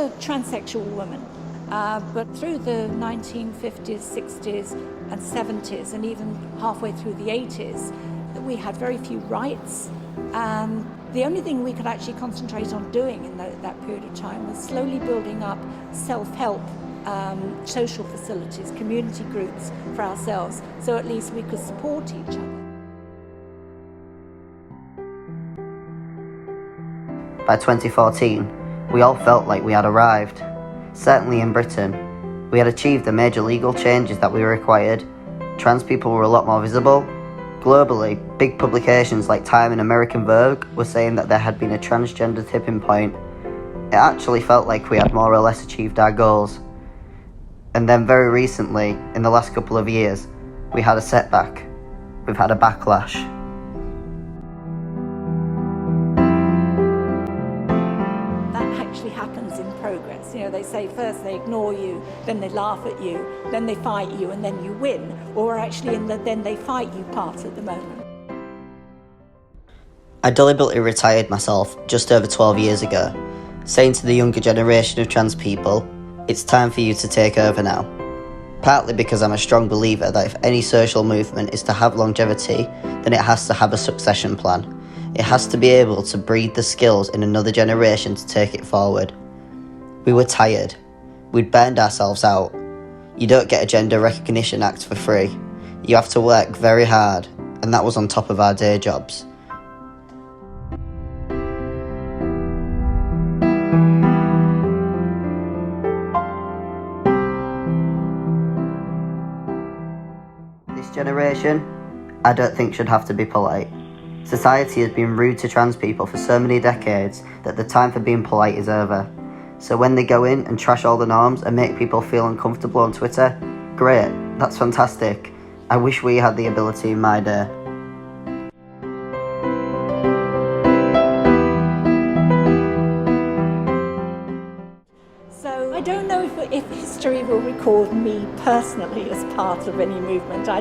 a transsexual woman, but through the 1950s, 60s and 70s, and even halfway through the 80s, we had very few rights. The only thing we could actually concentrate on doing in that period of time was slowly building up self-help social facilities, community groups for ourselves, so at least we could support each other. By 2014, we all felt like we had arrived. Certainly in Britain, we had achieved the major legal changes that we required. Trans people were a lot more visible. Globally, big publications like Time and American Vogue were saying that there had been a transgender tipping point. It actually felt like we had more or less achieved our goals. And then very recently, in the last couple of years, we had a setback. We've had a backlash. Happens in progress. You know, they say first they ignore you, then they laugh at you, then they fight you, and then you win. Or we're actually in the then they fight you part at the moment. I deliberately retired myself just over 12 years ago, saying to the younger generation of trans people, it's time for you to take over now. Partly because I'm a strong believer that if any social movement is to have longevity, then it has to have a succession plan. It has to be able to breed the skills in another generation to take it forward. We were tired. We'd burned ourselves out. You don't get a Gender Recognition Act for free. You have to work very hard, and that was on top of our day jobs. This generation, I don't think should have to be polite. Society has been rude to trans people for so many decades that the time for being polite is over. So when they go in and trash all the norms and make people feel uncomfortable on Twitter, great, that's fantastic. I wish we had the ability in my day. So I don't know if history will record me personally as part of any movement. I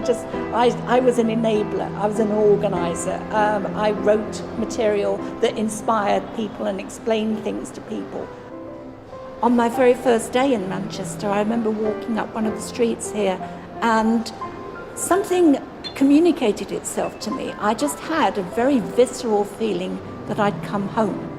was an enabler, I was an organiser. I wrote material that inspired people and explained things to people. On my very first day in Manchester, I remember walking up one of the streets here and something communicated itself to me. I just had a very visceral feeling that I'd come home.